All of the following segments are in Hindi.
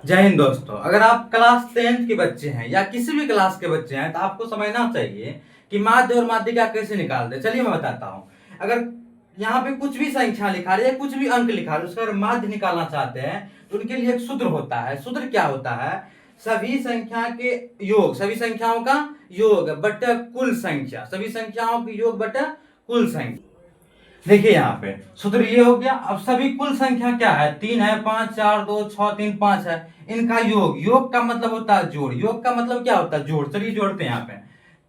जय हिंद दोस्तों। अगर आप क्लास 10th के बच्चे हैं या किसी भी क्लास के बच्चे हैं तो आपको समझना चाहिए कि माध्य और माध्यिका कैसे निकालते हैं। चलिए मैं बताता हूँ। अगर यहाँ पे कुछ भी संख्या लिखा रही है, कुछ भी अंक लिखा रही है, उसका अगर माध्य निकालना चाहते हैं तो उनके लिए एक सूत्र होता है। सूत्र क्या होता है? सभी संख्या के योग, सभी संख्याओं का योग बटा कुल संख्या, सभी संख्याओं के योग बटा कुल संख्या। देखिए यहाँ पे सूत्र ये हो गया। अब सभी कुल संख्या क्या है? 3 है, 5, 4, 2, 6, 3, 5 है। इनका योग, योग का मतलब होता है जोड़, योग का मतलब क्या होता है? जोड़। चलिए जोड़ते हैं। यहाँ पे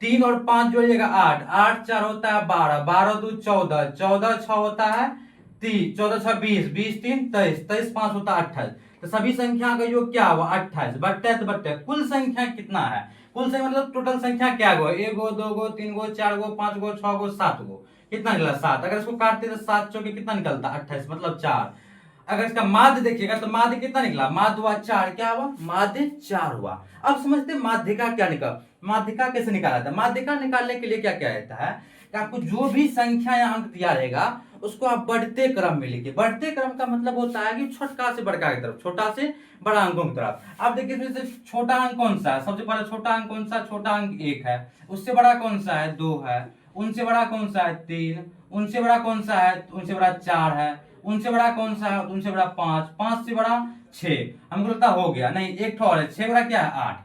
3 और 5 जोड़िएगा 8, 8 4 होता है 12, 12 2 14, 14 6 होता है 30, 14 6 20, 20 3 23, 23 5 होता है 28। तो सभी संख्या का योग क्या हुआ? 28 बट्टे बट्टे कुल संख्या कितना है? कुल संख्या मतलब टोटल संख्या क्या गो? 1 गो, 2 गो, 3 गो, 4 गो, 5 गो, 6 गो, 7 गो। कितना निकला? 7। अगर इसको काटते तो 7 चौके कितना निकलता? 28 मतलब 4। अगर इसका माध्य देखिएगा तो माध्य कितना निकला? माध्य हुआ 4। क्या हुआ? माध्य 4 हुआ। अब समझते माध्यिका क्या निकल, माध्यिका कैसे निकाला था? माध्यिका निकालने के लिए क्या क्या रहता है कि आपको जो भी संख्या या अंक दिया रहेगा उसको आप बढ़ते क्रम में लिखिए। बढ़ते क्रम का मतलब होता है कि छोटा से बड़का की तरफ, छोटा से बड़ा अंकों की तरफ। आप देखिए इसमें से छोटा अंक कौन सा है? सबसे पहले छोटा अंक कौन सा? छोटा अंक 1 है। उससे बड़ा कौन सा है? 2 है। उनसे बड़ा कौन सा है? 3। उनसे बड़ा कौन सा है? उनसे बड़ा 4 है। उनसे बड़ा कौन सा है? उनसे बड़ा 5। 5 से बड़ा 6। हमको लगता हो गया नहीं, एक ठो और है। 6 बड़ा क्या है? 8।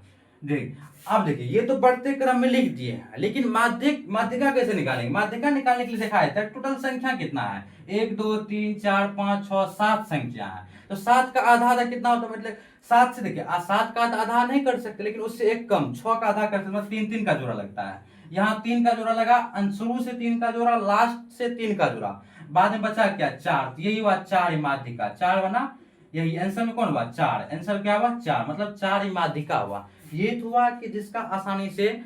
देख, अब देखिए ये तो बढ़ते क्रम में लिख दिए हैं, लेकिन माध्यिका कैसे निकालेंगे? माध्यिका निकालने के लिए देखा है टोटल संख्या कितना है? 1 2 3 4 5 6 7 संख्या है। तो 7 का आधा आधा कितना होता है? मतलब 7 से देखिए 7 का आधा नहीं कर सकते, लेकिन उससे एक कम 6 का आधा कर सकते, मतलब 3 3 का जोड़ा लगता है। यहाँ 3 का जोड़ा लगा, शुरू से 3 का जोड़ा, लास्ट से 3 का जोड़ा, बाद में बचा क्या? 4। यही हुआ 4 माध्यिका। 4 बना, यही आंसर में कौन हुआ? 4। आंसर क्या हुआ? 4, मतलब 4 माध्यिका हुआ। ये तो हुआ कि जिसका आसानी से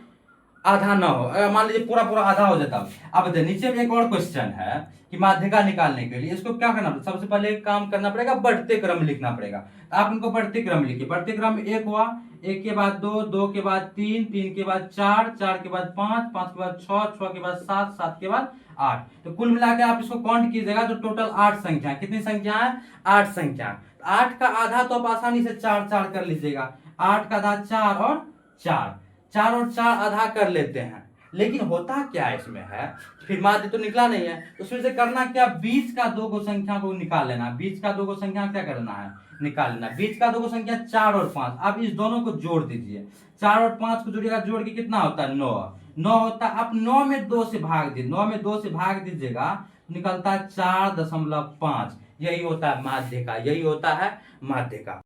आधा ना हो। अगर मान लीजिए पूरा पूरा आधा हो जाता। अब नीचे में एक और क्वेश्चन है कि माध्यिका निकालने के लिए इसको क्या करना पड़ेगा? सबसे पहले एक काम करना पड़ेगा, बढ़ते क्रम लिखना पड़ेगा। तो आप इनको बढ़ते क्रम लिखिए। बढ़ते क्रम में 1 हुआ, 1 के बाद 2, 2 के बाद 3, 3 के बाद 4, 4 के बाद 5, 5 के बाद 6, 6 के बाद 7, 7 के बाद 8। तो कुल मिला के आप इसको काउंट कीजिएगा तो टोटल 8 संख्या। कितनी संख्या है? 8 संख्या। 8 का आधा तो आप आसानी से 4 4 कर लीजिएगा। 8 का आधा 4 और 4, 4 और 4 आधा कर लेते हैं। लेकिन होता क्या है इसमें है, फिर माध्य तो निकला नहीं है, तो उसमें से करना क्या? बीच का दो को संख्या को निकाल लेना। बीच का दो को संख्या क्या करना है? निकाल लेना। बीच का दो को संख्या 4 और 5। आप इस दोनों को जोड़ दीजिए। 4 और 5 को जोड़िएगा, जोड़ के कितना होता है? 9। 9 होता है। आप 9 में 2 से भाग दीजिए, 9 में 2 से भाग दीजिएगा, निकलता है 4.5। यही होता है माध्य का, यही होता है माध्य का।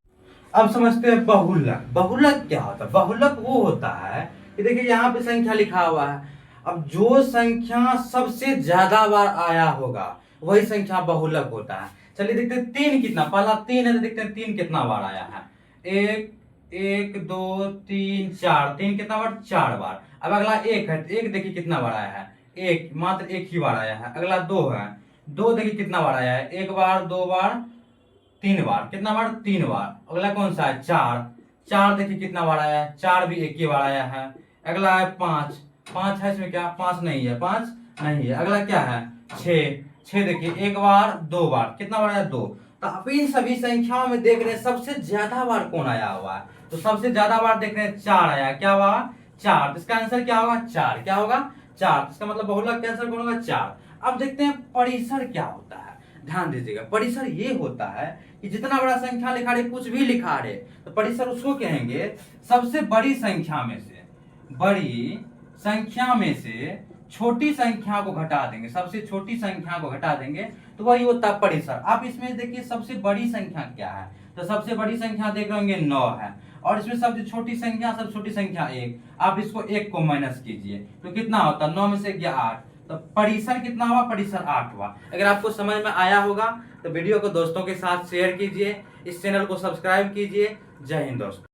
अब समझते हैं बहुलक। बहुलक क्या होता है? बहुलक वो होता है कि देखिए यहाँ पे संख्या लिखा हुआ है। अब जो संख्या सबसे ज्यादा बार आया होगा वही संख्या बहुलक होता है। चलिए देखते हैं 3 कितना, पहला 3 है तो देखते हैं 3 कितना बार आया है। 1 1 2 3 4, 3 कितना बार? 4 बार। अब अगला 1 है, 1 देखिए कितना बार आया है? एक, मात्र एक ही बार आया है। अगला 2 है, 2 देखिए कितना बार आया है? 1 बार, 2 बार, 3 बार। कितना बार? 3 बार। अगला कौन सा है? 4। 4 देखिए कितना बार आया है? 4 भी एक ही बार आया है। अगला है 5। 5 है इसमें क्या? 5 नहीं है, 5 नहीं है। अगला क्या है? 6। 6 देखिए 1 बार, 2 बार। कितना बार आया? 2। तो आप इन सभी संख्याओं में देख रहे हैं सबसे ज्यादा बार कौन आया हुआ है? तो सबसे ज्यादा बार देख रहे हैं 4 आया। क्या हुआ? 4। तो इसका आंसर क्या होगा? 4। क्या होगा? 4। इसका मतलब बहुलक का आंसर कौन होगा? 4। अब देखते हैं परिसर क्या होता है। ध्यान दीजिएगा, परिसर ये होता है कि जितना बड़ा संख्या लिखा रहे, कुछ भी लिखा रहे, तो परिसर उसको कहेंगे सबसे बड़ी संख्या में से, बड़ी संख्या में से छोटी संख्या को घटा देंगे, सबसे छोटी संख्या को घटा देंगे तो वही होता है परिसर। आप इसमें देखिए सबसे बड़ी संख्या क्या है? तो सबसे बड़ी संख्या देख रहे होंगे 9 है, और इसमें सबसे छोटी संख्या, सबसे छोटी संख्या 1। आप इसको 1 को माइनस कीजिए तो कितना होता है? 9 में से गया 8। तो परिसर कितना हुआ? परिसर 8 हुआ। अगर आपको समझ में आया होगा तो वीडियो को दोस्तों के साथ शेयर कीजिए, इस चैनल को सब्सक्राइब कीजिए। जय हिंद दोस्तों।